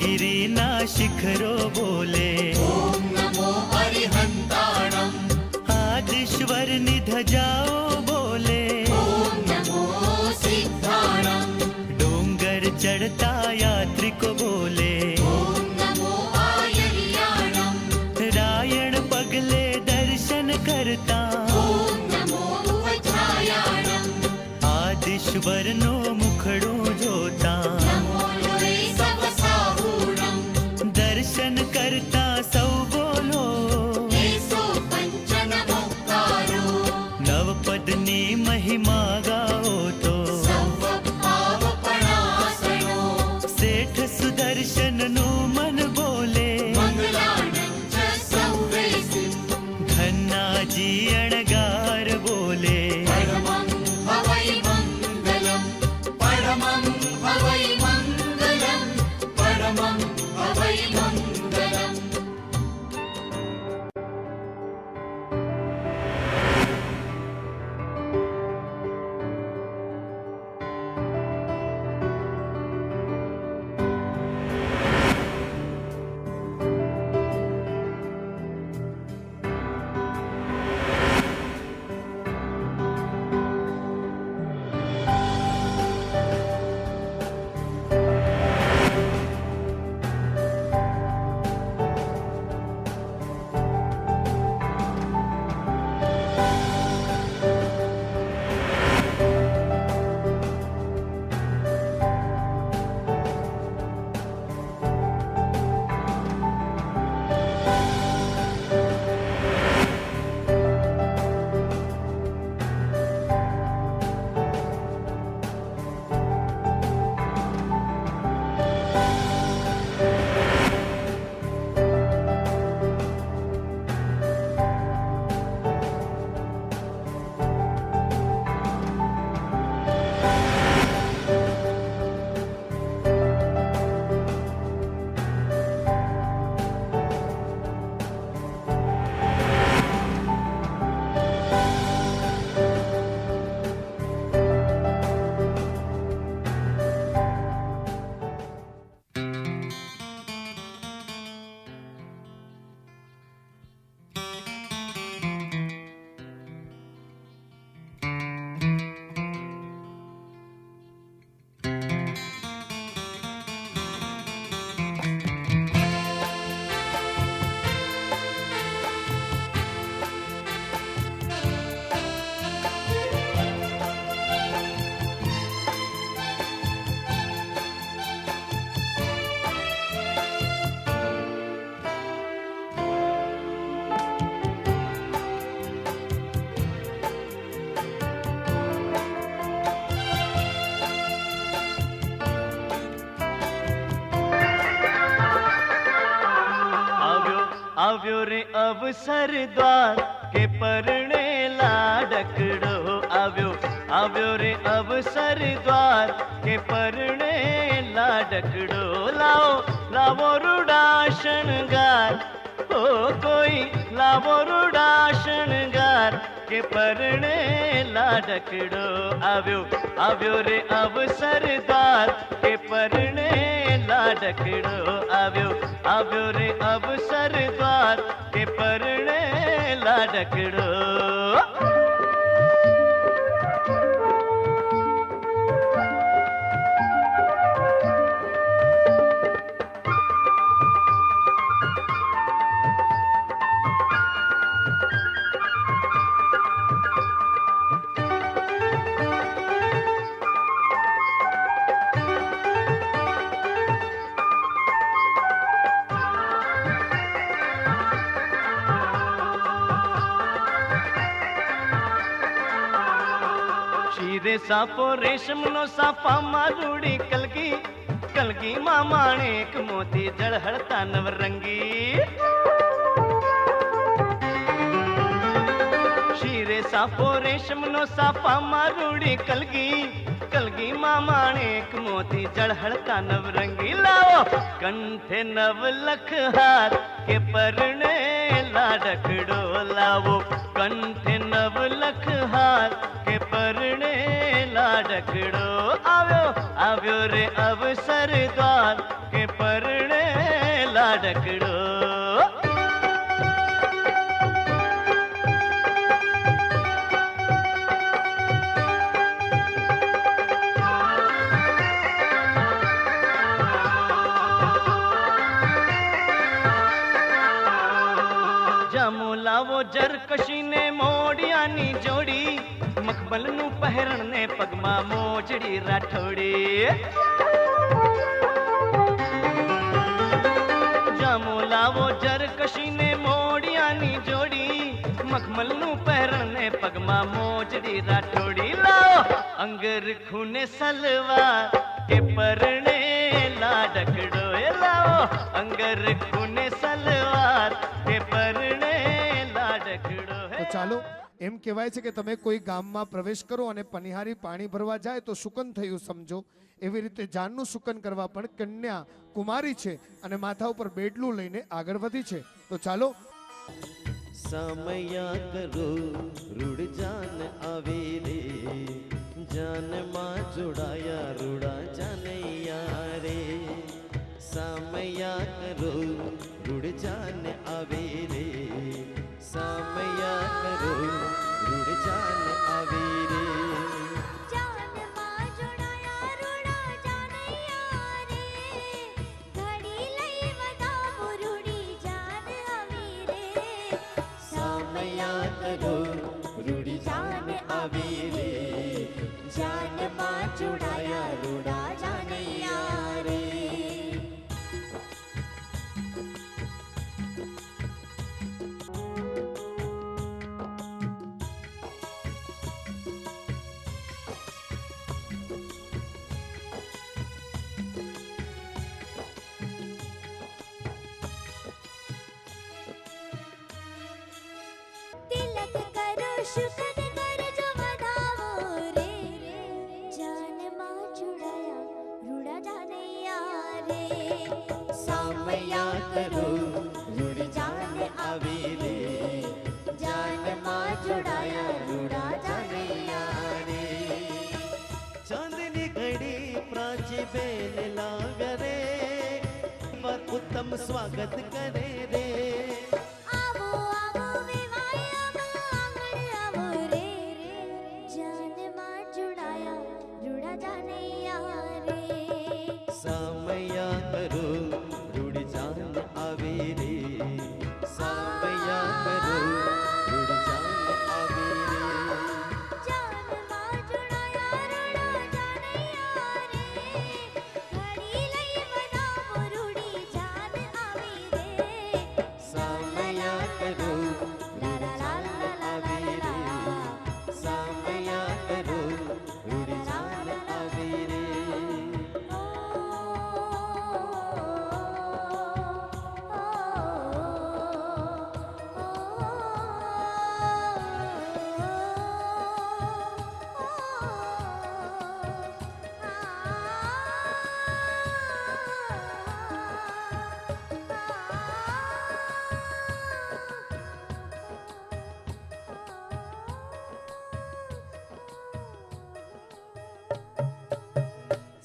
गिरिना शिखरो बोले ओम नमो अरिहंताणम्। आदिश्वर निधजाओ बोले ओम नमो सिद्धाणम्। डोंगर चढ़ता यात्रिको बोले ओम नमो आयर्याणम्। रायण पगले दर्शन करता ओम नमो वज्रायाणम्। आदिश्वर नो मुखड़ो जोता नमो लोरे सवसाहूणम्। दर्शन करता सौ बोलो एसो पंचनमोक्तारो। नवपदनी महिमा गाओ तो सर्वपावपणासनो। सेठ सुदर्शन नु मन बोले मंगलानं च सौवेसिं। धन्ना जी अणगार बोले परमं हवै मङ्गलं। परमं हवै मङ्गलं। परमं हवै मङ्गलम्। આવ્યો રે અવસર દ્વાર કે પરણે લાડકડો આવ્યો રે અવસર દ્વાર કે પરણે લાડકડો લાવો રૂડા શણગાર ઓ કોઈ લાવો રૂડા શણગાર કે પરણે લાડકડો આવ્યો રે અવસર દ્વાર કે પરણે લાડકડો આવ્યો રે અવસર દ્વાર કે પરણે લાડકડો शीरे सापो रेशमनो सापा मारूड़ी कलगी मामाणेक मोती जड़हड़ता नवरंगी शीरे सापो रेशमनो सापा मारूड़ी कलगी मामाणेक मोती जड़हड़ता नवरंगी लाओ कंठे नव लख हार के परणे लाडकड़ो लावो कंठे नव लख हार के परणे लाडकड़ो આવ્યો રે અવસર દ્વાર કે પરણે लाडकड़ो। લાવો જરકશીને મોડિયાની જોડી, મખમલનું પહેરણને પગમાં મોજડી રાઠોડી. જામો લાવો જરકશીને મોડિયાની જોડી, મખમલનું પહેરણને પગમાં મોજડી રાઠોડી. લાવો અંગર ખૂને સલવાર કે પરણે લાડકડો. લાવો અંગર ખૂને સલવાર કે પરણે. તો ચાલો એમ કહેવાય છે કે તમે કોઈ ગામમાં પ્રવેશ કરો અને પનિહારી પાણી ભરવા જાય તો શુકન થયું સમજો. એવી રીતે જાનનું શુકન કરવા પણ કન્યા કુમારી છે અને માથા ઉપર બેડલું લઈને આગળ વધી છે. તો ચાલો. સામયા કરો રૂડ જાન આવે રે, જાનમાં જોડાયા રૂડા જાનૈયા રે. સામયા કરો રૂડ જાન આવે રે, સામયા કરો રૂડ જાન આવે રે. જાનમાં જોડાયા રૂડા જાનૈયા રે, ઘડી લઈ વધાવો રૂડી જાન આવી રે. સામયા કરો રૂડ જાન આવે રે, જાનમાં જોડાયા રૂડા જાનૈયા રે. તિલક કરો શુકન કરજો વધાવો રે, જાનમાં જોડાયા રૂડા જાનૈયા રે. સામયા કરો રૂડ જાન આવે રે, જાનમાં જોડાયા રૂડા જાનૈયા રે. ચાંદની ઘડી પ્રાચી બેન લાગરે, પર ઉત્તમ સ્વાગત કરે રે. આવો આવો વિવાયમાં આંગણ આવો રે, જાનમાં જોડાયા રૂડા જાનૈયા રે. સામયા કરો રૂડ જાન આવે રે, સામયા કરો રૂડ જાન આવે રે. જાનમાં જોડાયા રૂડા જાનૈયા રે, ઘડી લઈ વધાવો રૂડી જાન આવી રે. સામયા કરો રૂડ જાન આવે રે, સામયા કરો રૂડ જાન આવે રે.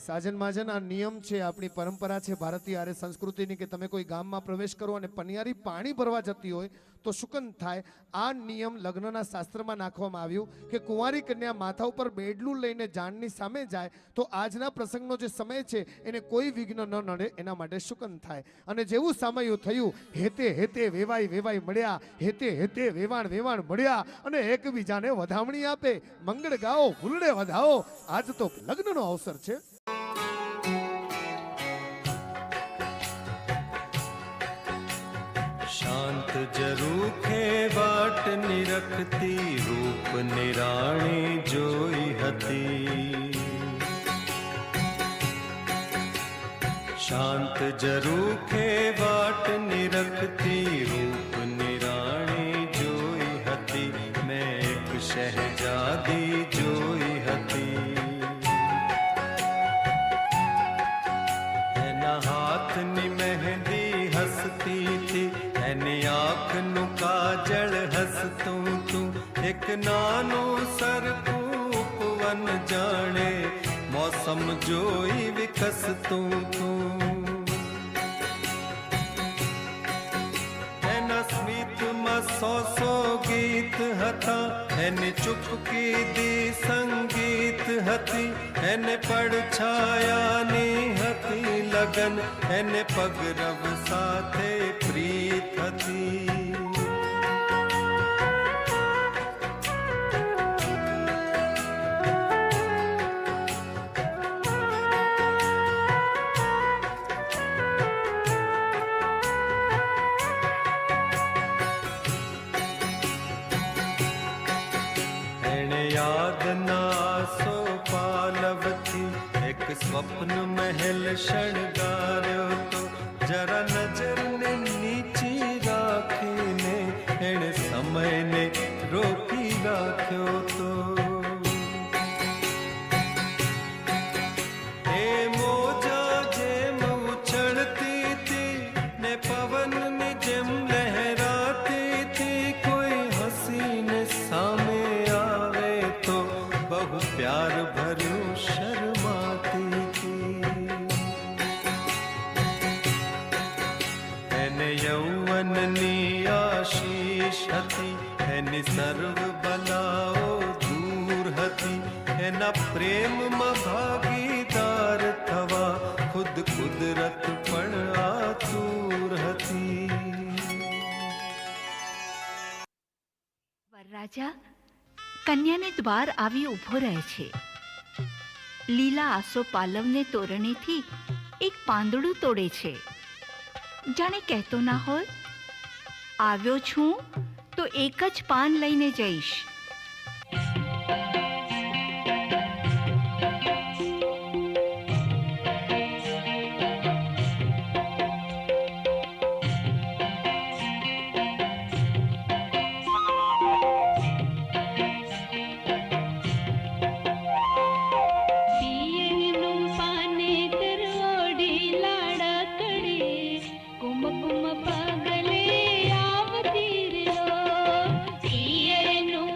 સાજન માજન આ નિયમ છે, આપણી પરંપરા છે ભારતીય આર્ય સંસ્કૃતિની કે તમે કોઈ ગામમાં પ્રવેશ કરો અને પનિયારી પાણી ભરવા જતી હોય તો શુકન થાય. આ નિયમ લગ્નના શાસ્ત્રમાં નાખવામાં આવ્યું કે કુંવારી કન્યા માથા ઉપર બેડલું લઈને જાનની સામે જાય તો આજના પ્રસંગનો જે સમય છે એને કોઈ વિઘ્ન ન નડે એના માટે શુકન થાય. અને જેવું સામયું થયું, હેતે હેતે વેવાય વેવાય મળ્યા, હેતે હેતે વેવાણ વેવાણ મળ્યા અને એકબીજાને વધામણી આપે. મંગળ ગાઓ, ફૂલડે વધાવો. આજ તો લગ્નનો અવસર છે. शांत जरूखे बाट निरखती, रूप निराणी जोई हती. शांत जरूखे बाट निरखती, रूप निराणी जोई हती. मैं एक शहजादी जोई हती. एना हाथनी मेहंदी हसती थी, એની આંખનું કાજળ હસતું તું. એક નાનું સરખું ઉપવન જાણે, મોસમ જોઈ વિકસતું તું. સો ગીત હતા, એને ચૂપકી દી સંગીત હતી, એને પડછાયાની હતી લગન, એને પગરવ સાથે પ્રીત હતી. યાદના પાલવથી એક સ્વપ્ન મહેલ શણગાર્યો તો, જરા નજરને નીચી રાખીને એણે સમયને રોકી રાખ્યો તો. એ મોજા જેમ ઉછળતી હતી ને પવનની જેમ લહેરાતી હતી, કોઈ હસીને સામે આવે તો બહુ પ્યાર ભર્યું શરમાતી હતી. એને યૌવનની આશીષ હતી, એની સર્વ બલાઓ દૂર હતી, એના પ્રેમમાં ભાગીદાર થવા ખુદ કુદરત પણ આતુર હતી. વરરાજા કન્યાને દ્વાર આવી ઊભો રહે છે. લીલા આસો પાલવને તોરણેથી એક પાંદડું તોડે છે, જાણે કહેતો ના હોય, આવ્યો છું તો એક જ પાન લઈને જઈશ. કુમ પગલે આવતી રહ્યો, પિયરનું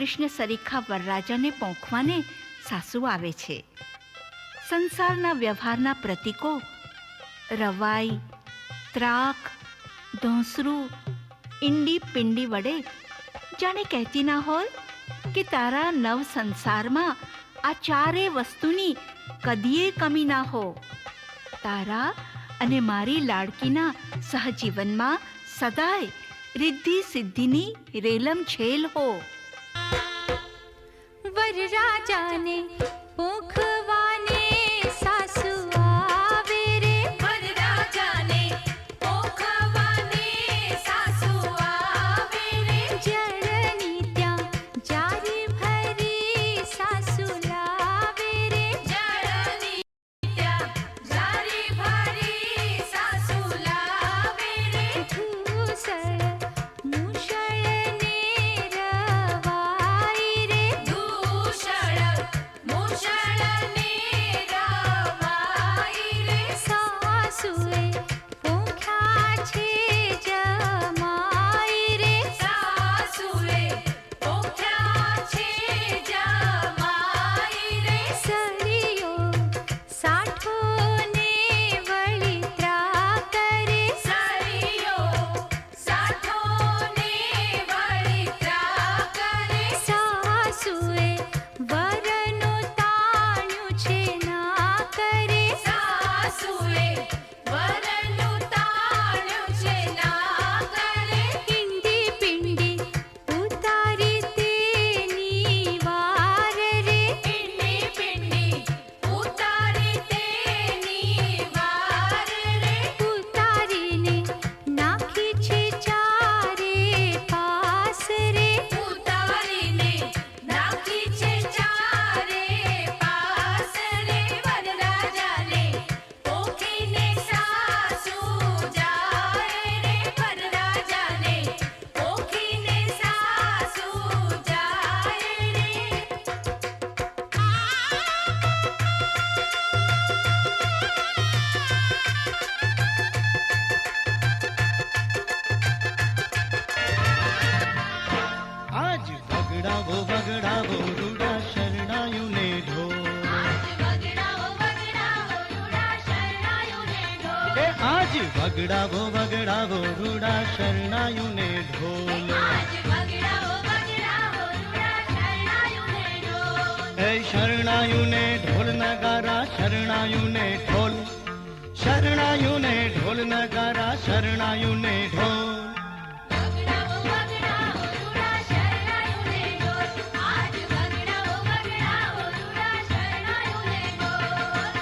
કૃષ્ણ સરીખા વરરાજાને પોંખવાને સાસુ આવે છે. સંસારના વ્યવહારના પ્રતીકો રવાઈ, ત્રાક, ધોંસરું, ઈંડી પિંડી વડે જાણે કહેતી ના હોય કે તારા નવ સંસારમાં આ ચારે વસ્તુની કદીએ કમી ના હો. તારા અને મારી લાડકીના સહજીવનમાં સદાય રિદ્ધિ સિદ્ધિની રેલમ છેલ હો. વરરાજાને પોંખવાને સાસુ આવે રે. વરરાજાને પોંખવાને સાસુ આવે રે. જળની ત્યાં જારી ભરી સાસુ લાવે રે. જળની ત્યાં જારી ભરી સાસુ લાવે રે. ધૂસળ મુશળને રવાઈ રે. દૂષણ મૂષળને રવાઈ રે. સાસુએ પોંખ્યા છે જમાઈ રે. સાસુએ પોંખ્યા છે જમાઈ રે. સળિયો સાઠોને વળી ત્રાક રે. સળિયો સાઠોને વળી ત્રાક રે. સાસુએ વરનું તાણ્યું છે ના કરે. સાસુએ વરનું તાણ્યું છે ના કરે. ઈંડી પિંડી ઉતારી તેની વાર રે. ઈંડી પિંડી ઉતારી તેની વાર રે. ઉતારીને નાખી છે ચારે પાસ રે. ઉતારીને નાખી છે ચારે પાસ રે. વરરાજાને પોંખીને સાસુ જાય રે. વરરાજાને પોંખીને સાસુ જાય રે. આજ વગડાવો વગડાવો રૂડા શરણાયુને ઢોલ. વગડાવો વગડાવો રૂડા શરણાયુને ઢોલ. એ આજ વગડાવો વગડાવો રૂડા શરણાયુને ઢોલ. આજ વગડાવો વગડાવો રૂડા શરણાયુને ઢોલ. એ શરણાયુને ઢોલ નગારા શરણાયુને ઢોલ. શરણાયુને ઢોલ નગારા શરણાયુને ઢોલ. વગડાવો વગડાવો રૂડા શરણાયુને ઢોલ. આજ વગડાવો વગડાવો રૂડા શરણાયુને ઢોલ.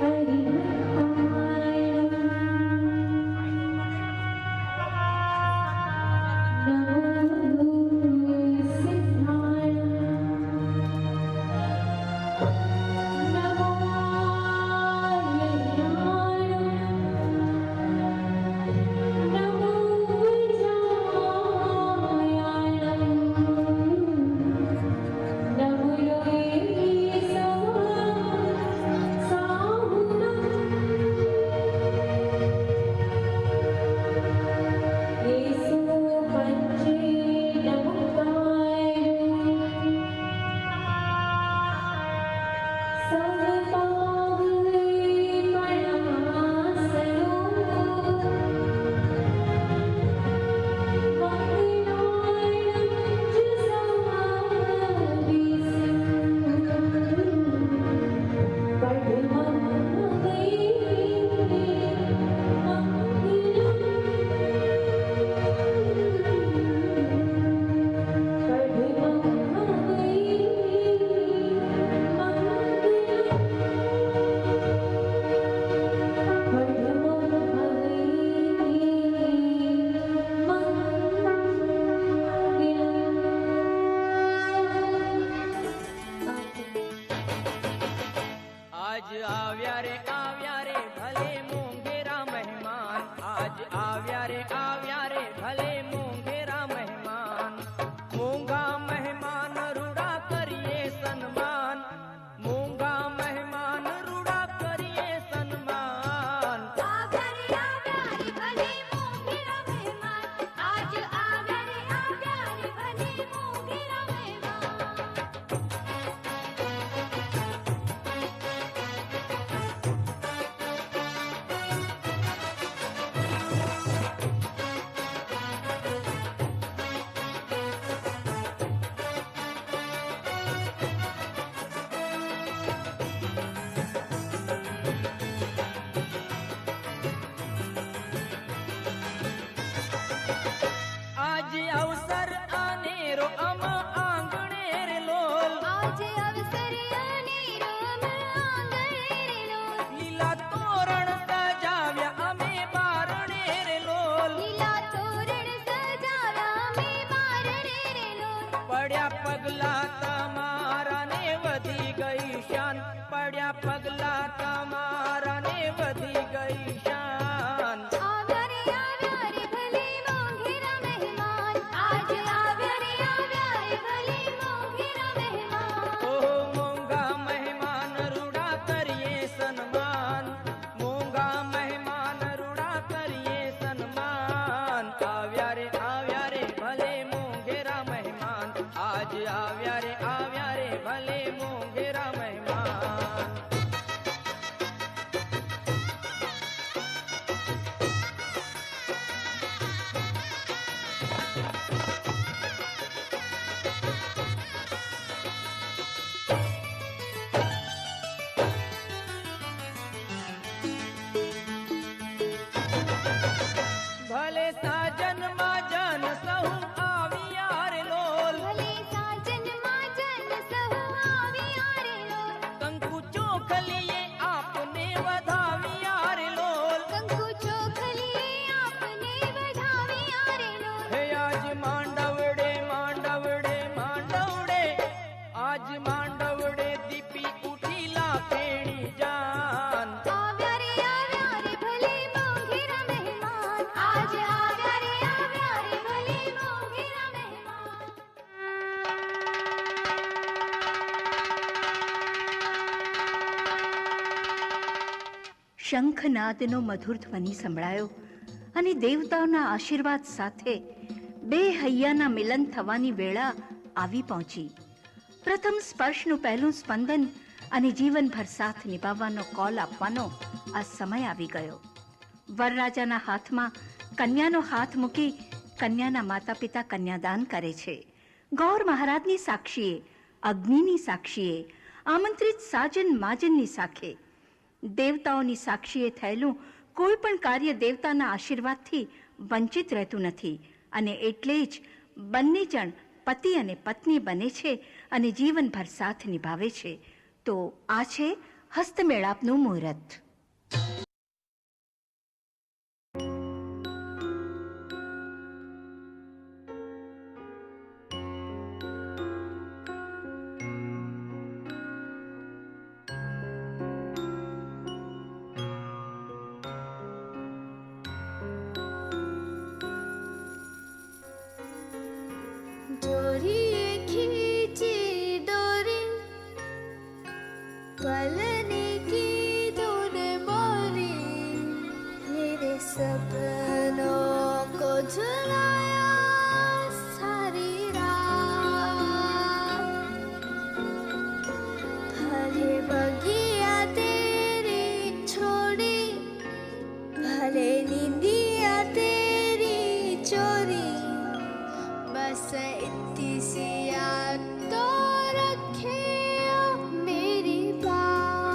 હરિ अवसर आनेरो अम आंगणे रे लोल आज अवसर अनेरो अम आंगणे रे लोल લીલા તોરણ સજાવ્યા અમે બારણે રે લોલ લીલા તોરણ સજાવ્યા અમે બારણે રે લોલ પડ્યા પગલા તમારા ને વધી ગઈ શાન પડ્યા પગલા તમારા ને વધી ગઈ શાન આવ્યા રે ભલે મોંઘેરા મહેમાન આજ આવ્યા રે ભલે મોંઘેરા મહેમાન ઓ મોંઘા મહેમાન રૂડા કરીએ સન્માન મોંઘા મહેમાન રૂડા કરીએ સન્માન આવ્યા રે ભલે મોંઘેરા મહેમાન આજ આવ્યા રે ભલે મોંઘેરા મહેમાન ભલે સાજન માજન સહુ આવ્યા રે લોલ ભલે સાજન માજન સહુ આવ્યા રે લોલ કંકુ ચોખલીએ આપને વધાવ્યા રે લોલ કંકુ ચોખલીએ આપને વધાવ્યા રે લોલ હે આજ માંડવડે માંડવડે માંડવડે આજ માંડવડે દીપી ઉઠી લાખેણી જાન આવ્યા રે ભલે મોંઘેરા મહેમાન આજ આવ્યા રે ભલે મોંઘેરા મહેમાન શંખનાદનો મધુર ધ્વનિ સંભળાયો અને દેવતાઓના આશીર્વાદ સાથે બે હૈયાના મિલન થવાની વેળા આવી પહોંચી. પ્રથમ સ્પર્શનું પહેલું સ્પંદન અને જીવનભર સાથ નિભાવવાનો કોલ આપવાનો આ સમય આવી ગયો. વરરાજાના હાથમાં કન્યાનો હાથ મૂકી કન્યાના માતા પિતા કન્યાદાન કરે છે. ગૌર મહારાજની સાક્ષીએ, અગ્નિની સાક્ષીએ, આમંત્રિત સાજન માજનની સાખે, દેવતાઓની સાક્ષીએ થયેલું કોઈ પણ કાર્ય દેવતાના આશીર્વાદથી વંચિત રહેતું નથી અને એટલે જ બંને જણ પતિ અને પત્ની બને છે અને જીવનભર સાથ નિભાવે છે. તો આ છે હસ્તમેળાપનું મુહૂર્ત. डोरी खींची डोरी पलने की धुन बोली मेरे सपनों को झुलाया सारी रात भले बगिया तेरी छोड़ी भले नींदिया तेरी चोरी बस इतनी सी याद तो रखे मेरी बात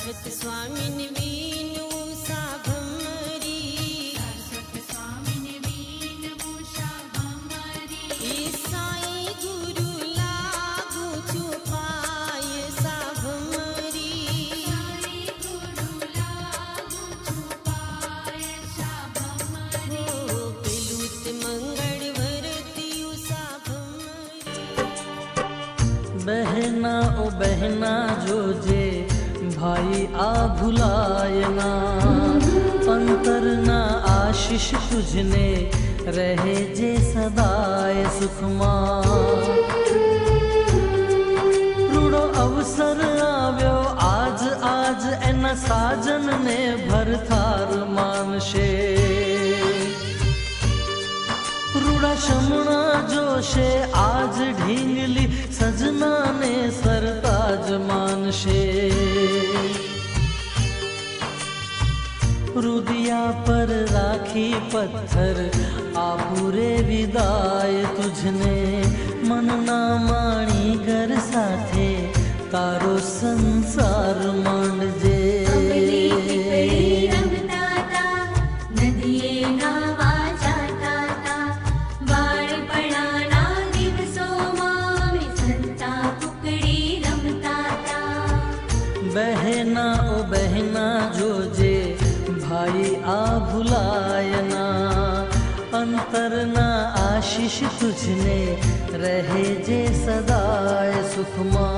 शाश्वत स्वामिन वीनु सा भमरी ईसाई गुरु लागू छुपाय सा भमरी हो पेलूत मंगल भरती सा भमरी। बहना ओ बहना जो जे भाई आ भुलायना अंतर ना आशीष तुझने रहे जे सदाय सुखमा रूड़ो अवसर आव्यो आज आज एना साजन ने भरथार मानशे रूड़ा शमणा जोशे आज ढींगली सजना ने सरताज मानशे रुदिया पर राखी पत्थर आपुरे विदाय तुझने मन ना माणी घर साथे तारो संसार मांडजे बहना ओ बहना जो जे भाई आ भुलायना अंतर ना आशीष तुझने रहे जे सदाय सुखमा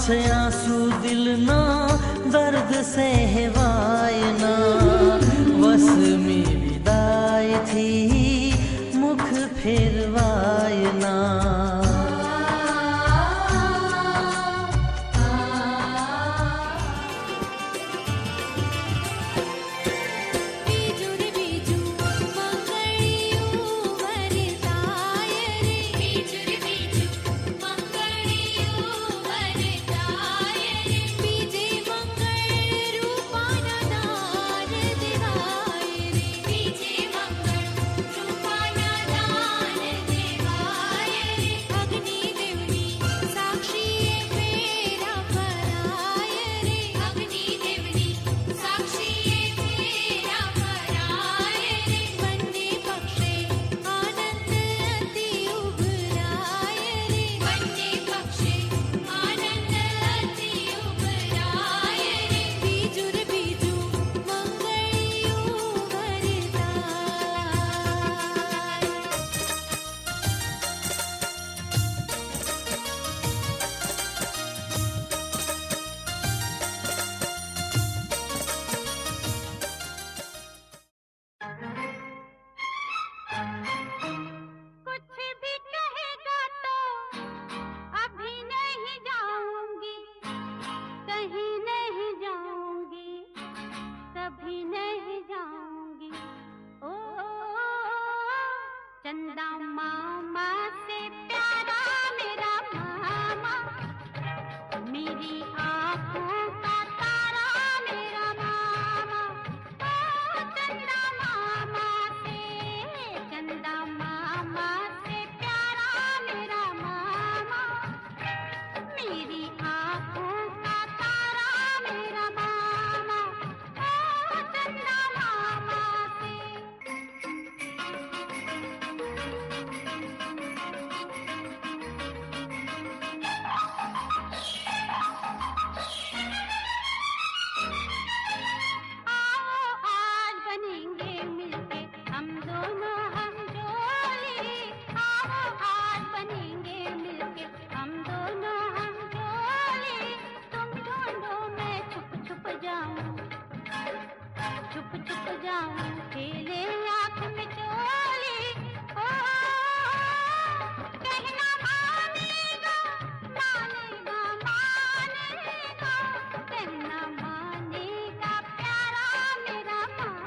छे आंसू दिल ना दर्द से हेवायना वस में विदाई थी मुख फेरवायना चंदा मामा से प्यारा मेरा मामा, मेरी आँखों का तारा मेरा मामा। ओ चंदा मामा से प्यारा मेरा मामा, मेरी आँखों का तारा मेरा मामा। ओ चंदा मामा से छुप छुप जाऊं खेले आँख में चोली। ओ कहना मानेगा मानेगा मानेगा, कहना मानेगा प्यारा मेरा मामा।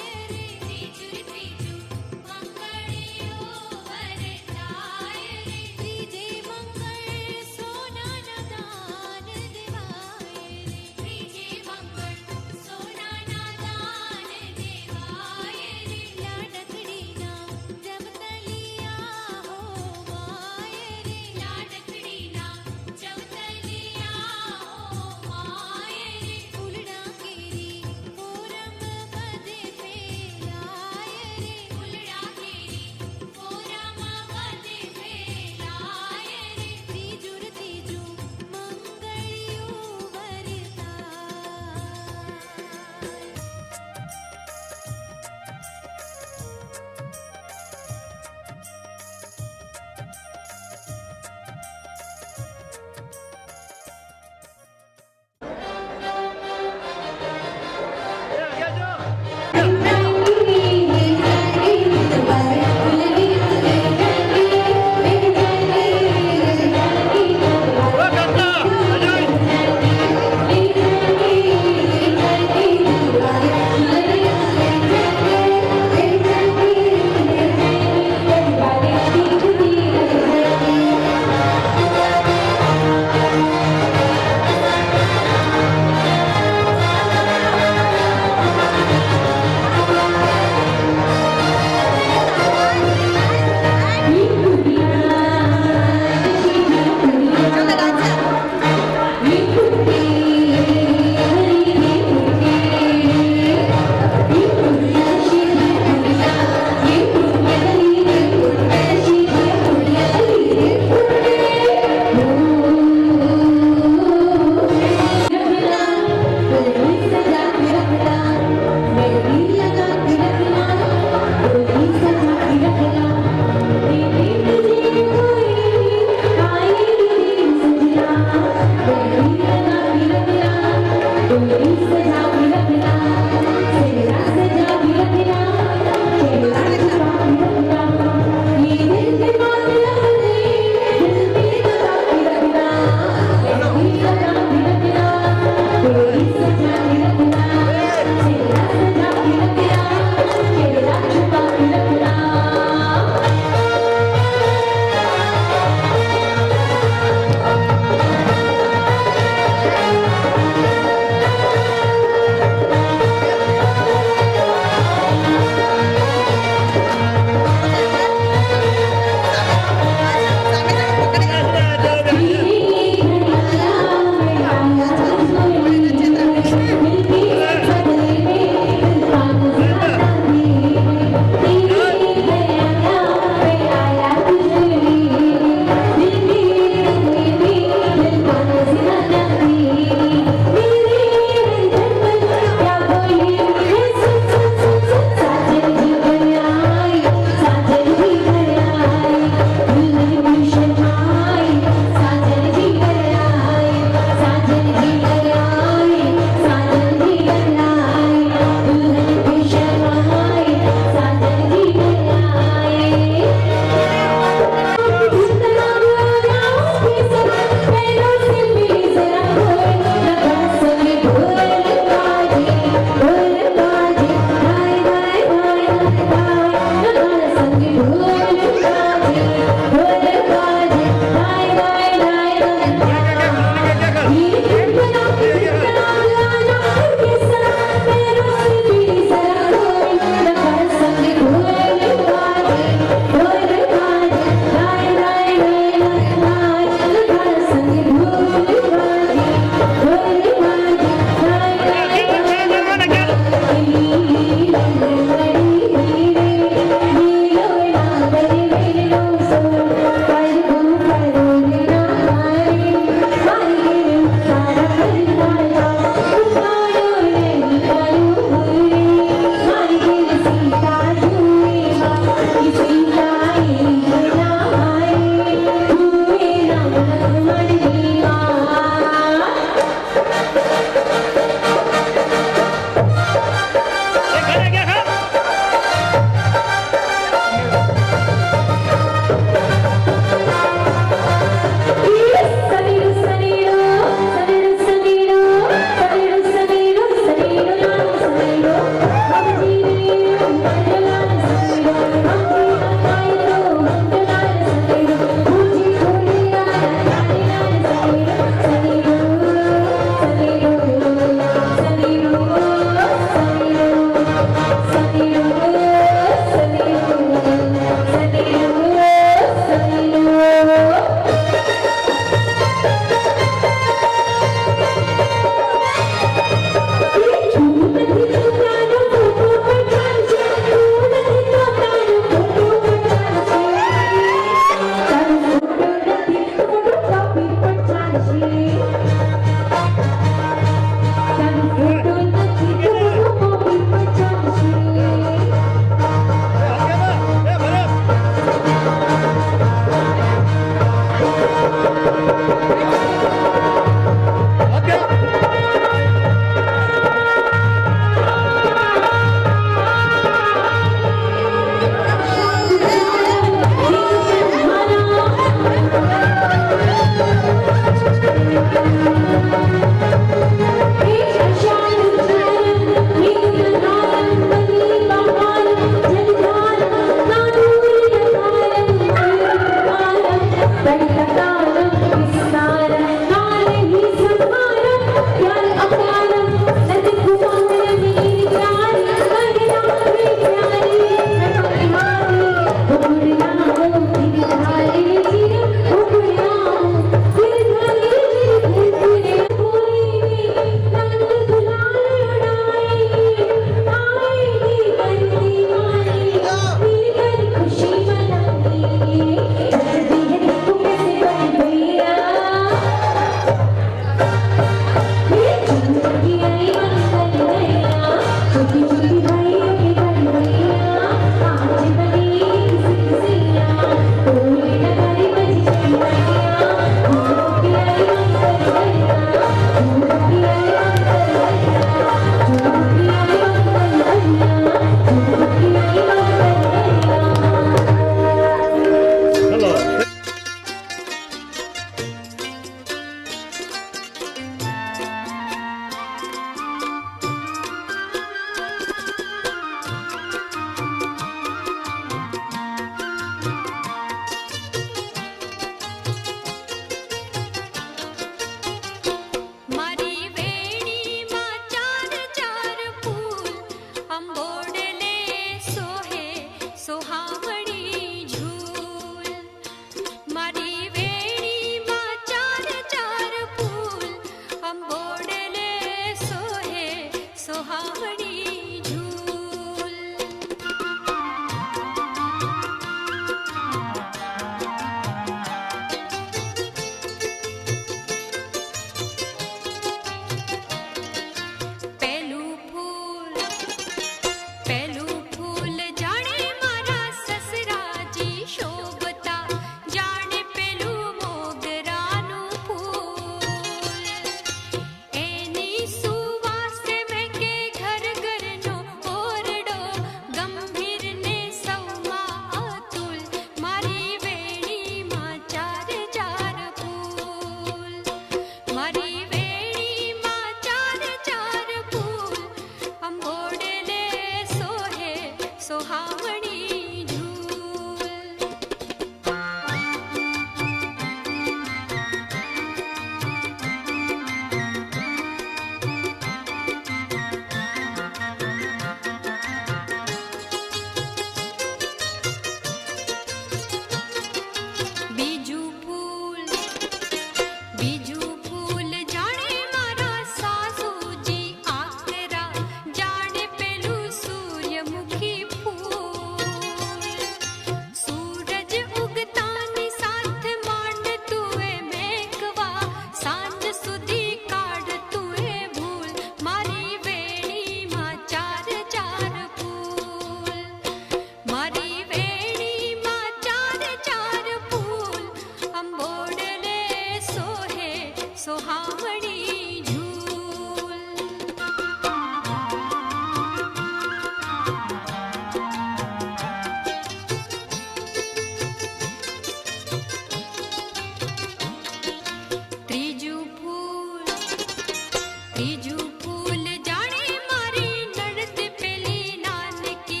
तीजू फूल जाने मारी नड़द पेली नानकी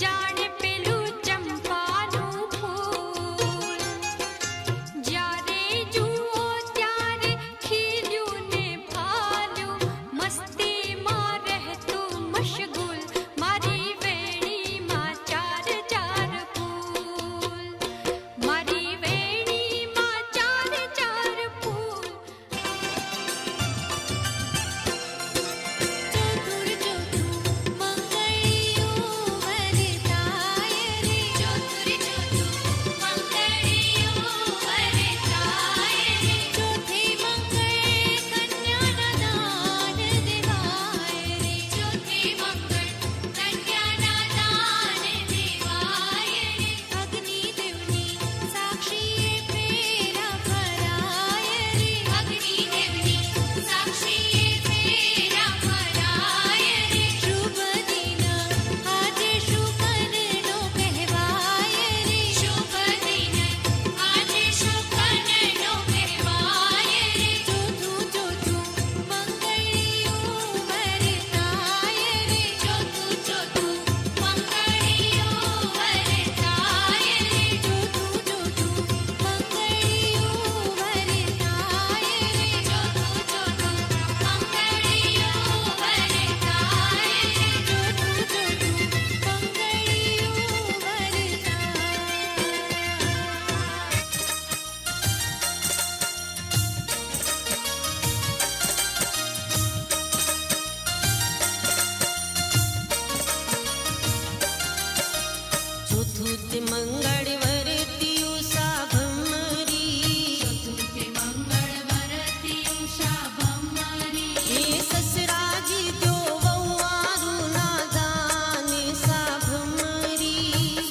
जाने पेलू चंपानु फूल जारे जुओ त्यारे खिल्यू ने फाल्यू मस्ती मां रहतू मशगूल मारी वेणी मां चार चार फूल मारी वेणी मां चार चार फूल चतुर चतु मंगळियो वरताय रे चतुर चतु मंगळियो वरताय रे चौथे मंगळ कन्याना दान देवाय रे चौथे मंगळ कन्याना दान देवाय रे अग्नि देवनी साक्षी फेरा भराय रे अग्नि देवनी साक्षी फेरा भराय रे शुभ दिन આજે શુકનનો કહેવાય રે શુભ દિન આજે શુકનનો કહેવાય રે ચોથું ચોથું મંગળિયો વરતાય રે ચોથું ચોથું મંગળિયો વરતાય રે ચોથું ચોથું મંગળિયો વરતાય રે ચોથું ચોથું મંગળિયો વરતાય રે चतुर्थ मंगल वरती उषा भमरी चतुर्थ मंगल वरती उषा भमरी ए ससराजी दो वौवारू नादान सा भमरी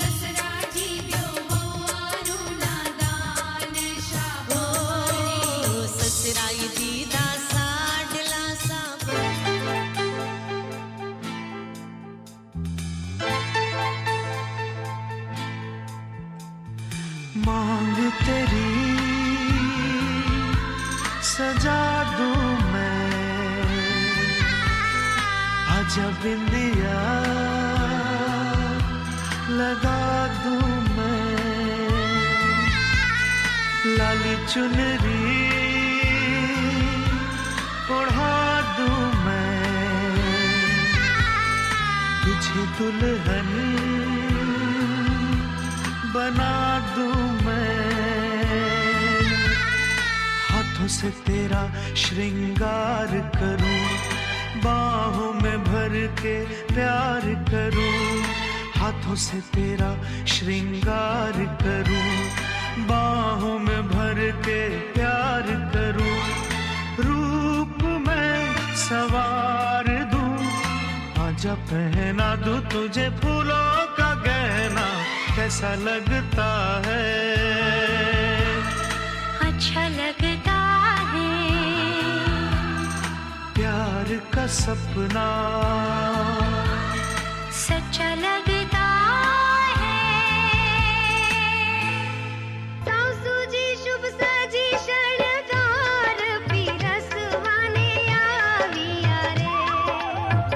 ससराजी दो वौवारू नादान सा भमरी ससराई दीदा साडला सा मांग तेरी सजा दूं मैं आजा बिंदिया लगा दूं मैं लाली चुनरी ओढ़ा दूं मैं तुझे दुल्हन बना दूं मैं हाथों से तेरा श्रृंगार करूं बाहों में भर के प्यार करूं हाथों से तेरा श्रृंगार करूं बाहों में भर के प्यार करूं रूप में सवार दूं आजा पहना दूं तुझे फूलों का गहना कैसा लगता है अच्छा लगता है प्यार का सपना सच्चा लगता है सासू जी शुभ सजी शणगार पीरसवाने आविया रे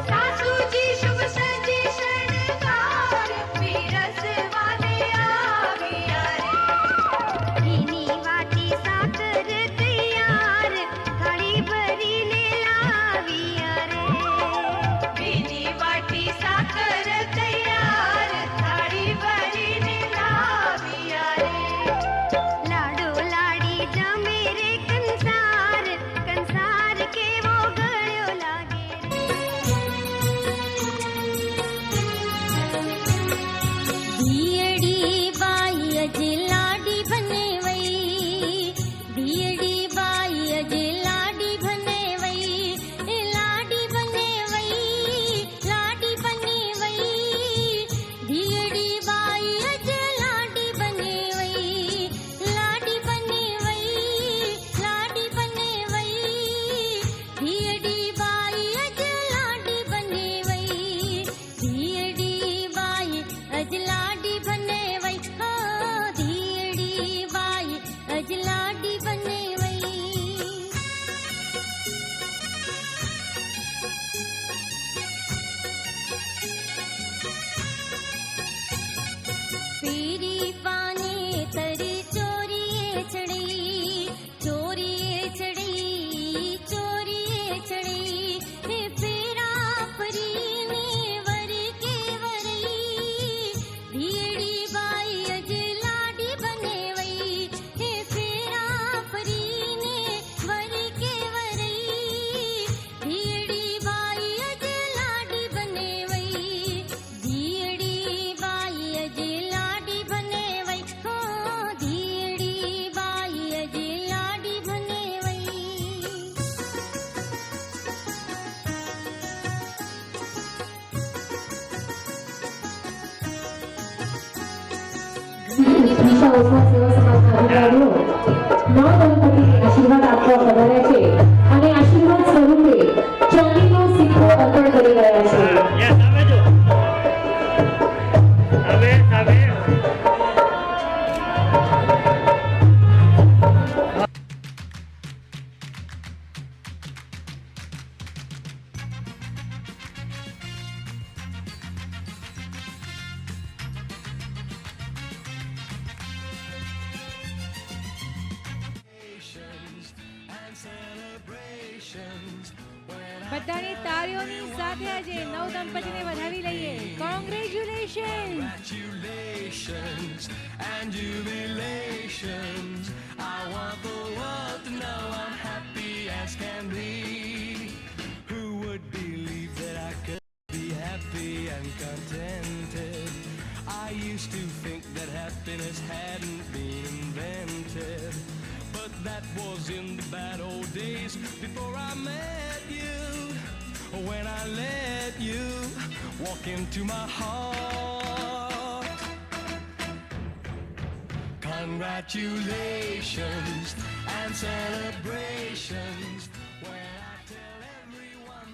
सासू जी शुभ सजी शणगार पीरसवाने आविया रे घीनी वाटी साकर तैयार थाળી ભરીને લાવિયા રે ઘીની વાટી સાકર તૈયાર થાળી ભરીને લાવિયા રે લાડો લાડી જમે રે કંસાર કંસાર કેવો ગળ્યો લાગે દિયડી બાઈ અજે લાડી બને વઈ દિયડી બાઈ અજે લાડી બને વઈ એ લાડી બને વઈ લાડી બને વઈ દિયડી બાઈ અજે લાડી બને વઈ લાડી બને વઈ લાડી બને વઈ દિયડી બાઈ અજે લાડી બને વઈ દિયડી બાઈ અજ લાડી બને વઈ હા દિયડી દિશા ઓસવા સેવા સમાજના અધિકારીઓ નવ દંપતીને આશીર્વાદ આપવા પધાર્યા છે અને આશીર્વાદ સ્વરૂપે ચાંદીનો સિક્કો અર્પણ કરી રહ્યા છે. બધાની તાળીઓની સાથે આજે નવ દંપતીને વધાવી લઈએ. Congratulation. And jubilations. I want the world to know I'm happy as can be. Who would believe that I could be happy and contented? I used to think that happiness hadn't been invented, but that was in the bad old days before I met you. When I let you walk into my heart. Congratulations and celebrations when I tell everyone.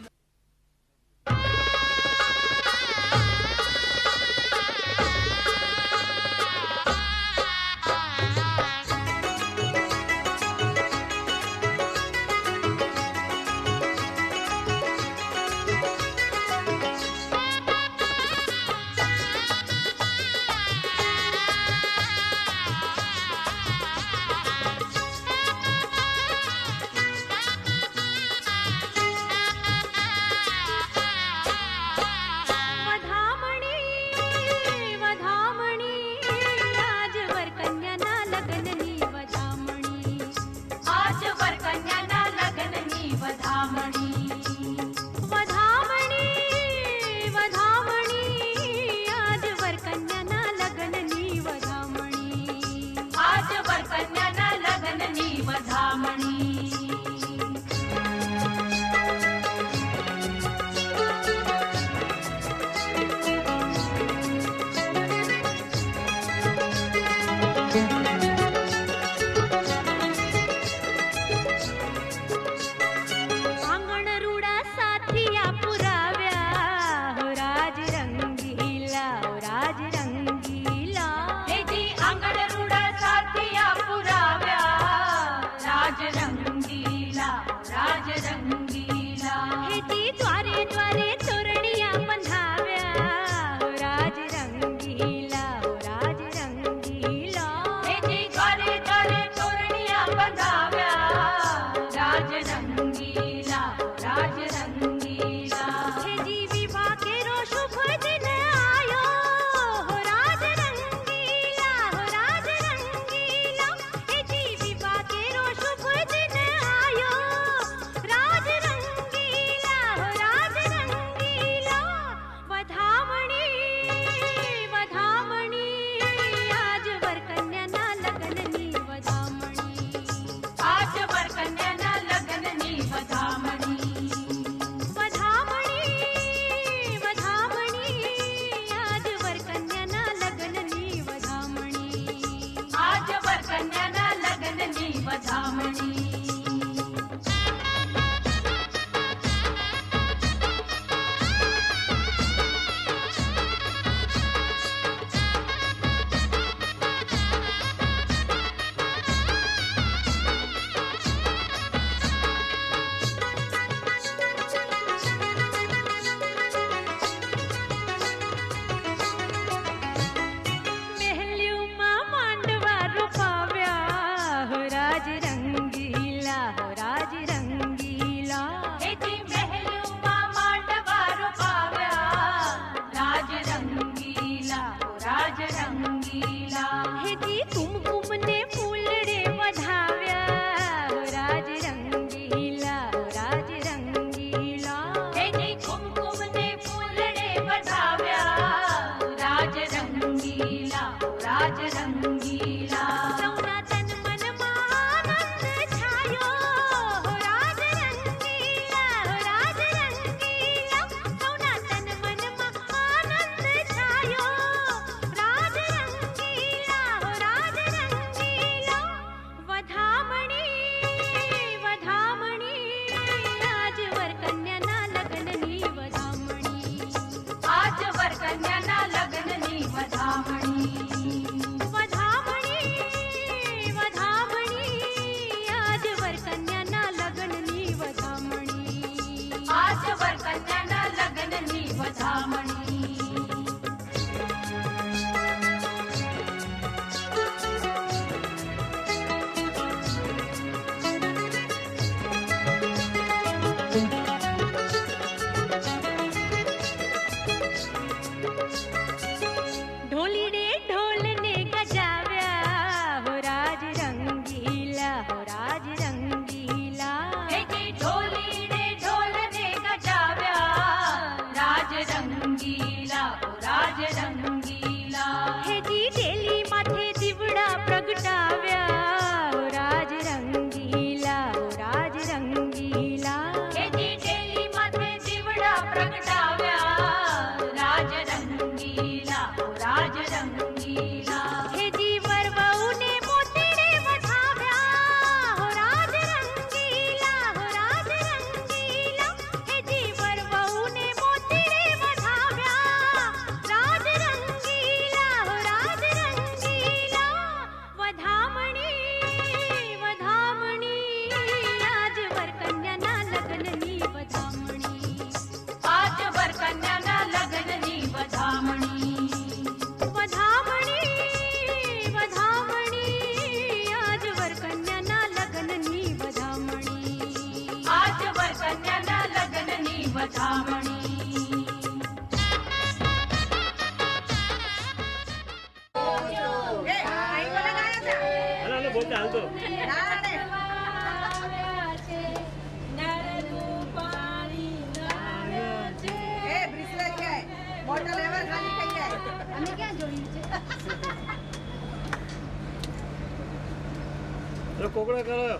કોકડા કરો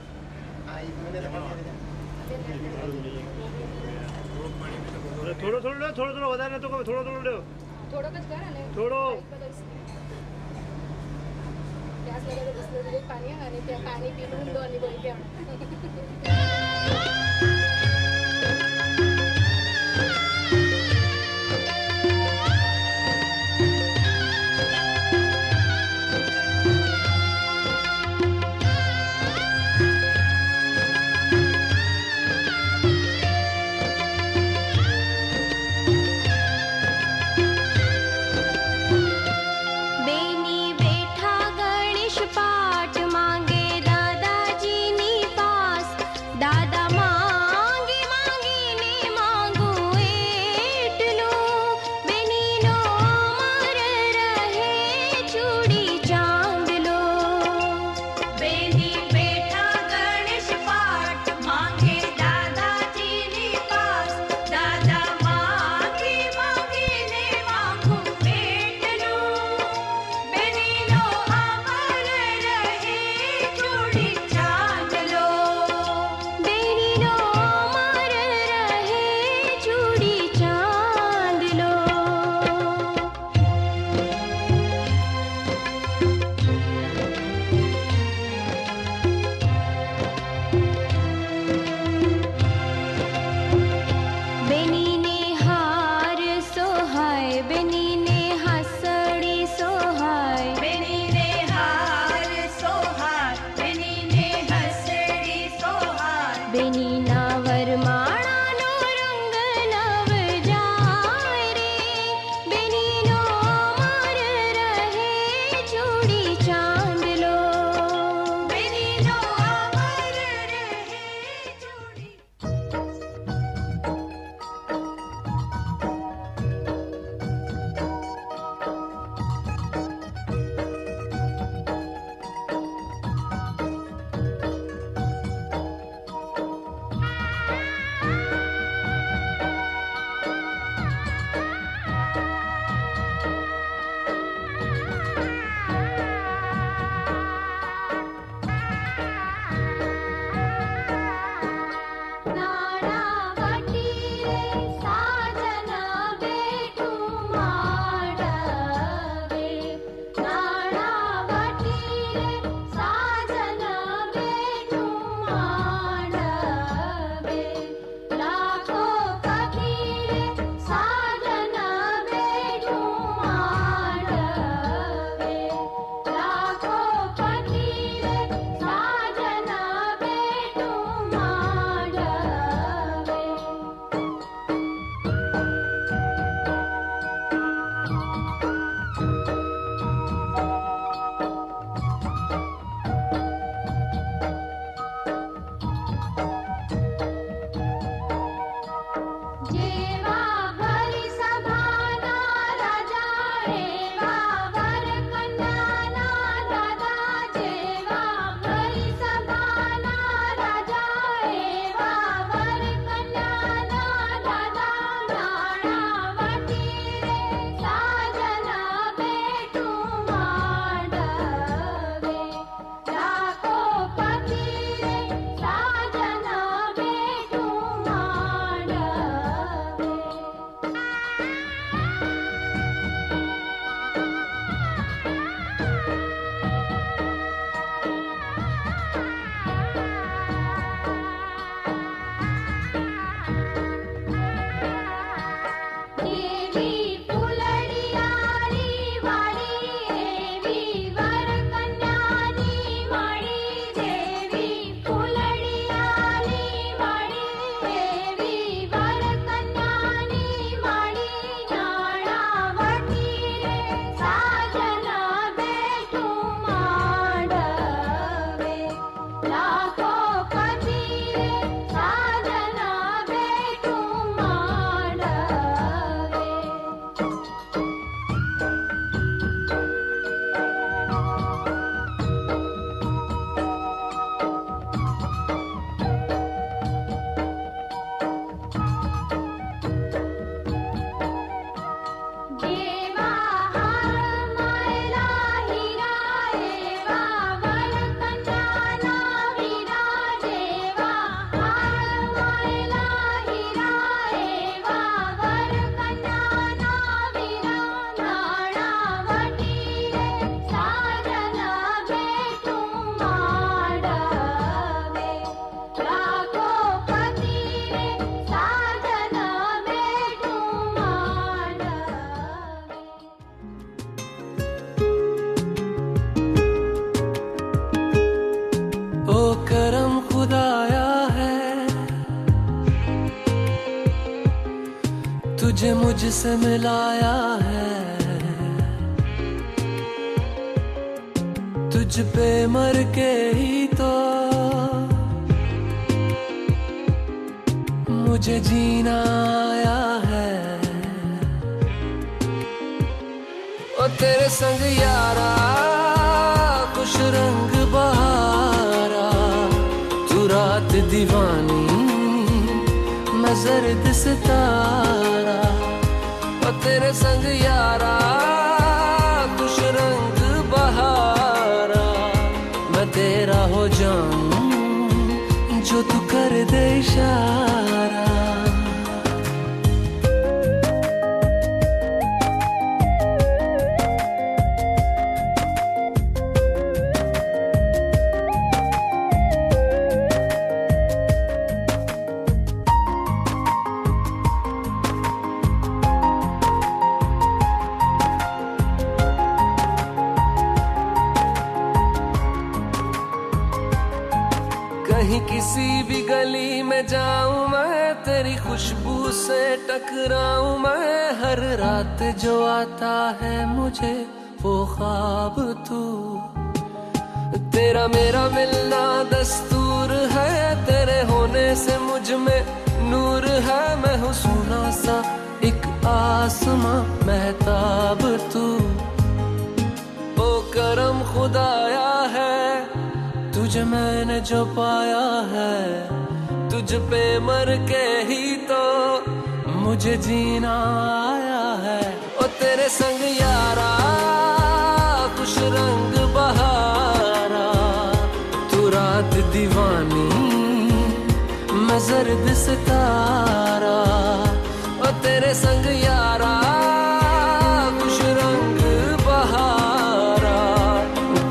થોડો થોડો લો, થોડો થોડો વધારે તો થોડો થોડો લો, થોડોક જ કર અને થોડો ગેસ લગાવી દે પાણી અને ત્યાં પાણી પીનું ઊંડો અને બોલી કે दादा मांगे मुझसे मिलाया है, तुझ पे मर के ही तो मुझे जीना आया है। ओ तेरे संग यारा कुछ रंग बहारा, तू रात दीवानी मैं जर्द सितारा। ओ तेरे संग यारा कुछ रंग बहारा, मैं तेरा हो जाऊं जो तू कर दे इशारा। कहीं किसी भी गली में जाऊं मैं, तेरी खुशबू से टकराऊं मैं। हर रात जो आता है मुझे वो ख्वाब तू, तेरा मेरा मिलना दस्तूर है। तेरे होने से मुझ में नूर है, मैं हूँ सोना सा एक आसमां महताब तू। ओ करम खुदाया है तुझे मैंने जो पाया है, तुझ पे मर के ही तो मुझे जीना आया है। ओ तेरे संग यारा कुछ रंग बहारा, तू रात दीवानी मैं जर्द सितारा। ओ तेरे संग यारा कुछ रंग बहारा,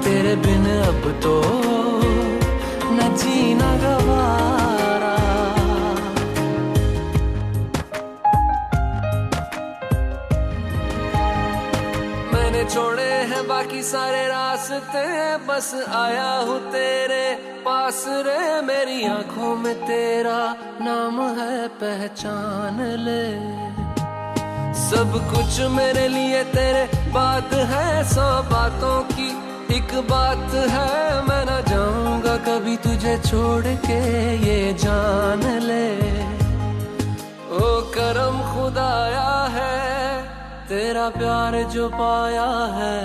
तेरे बिन अब तो न जीना गवारा। मैंने छोड़े हैं बाकी सारे रास्ते, बस आया हूँ तेरे पास रे। मेरी आंखों में तेरा नाम है पहचान ले, सब कुछ मेरे लिए तेरे बात है। 100 बातों की एक बात है, मैं ना जाऊंगा कभी तुझे छोड़ के ये जान ले। ओ करम खुदाया है तेरा प्यार जो पाया है,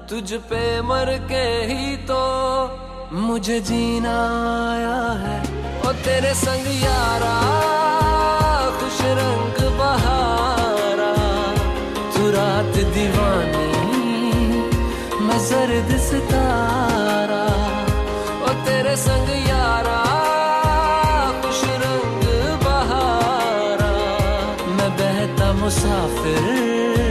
तुझ पे मर के ही तो मुझे जीना आया है। ओ तेरे संग यारा खुश रंग बहारा, तू रात दीवानी मैं जर्द सितारा। ओ तेरे संग यारा खुश रंग बहारा, मैं बहता मुसाफिर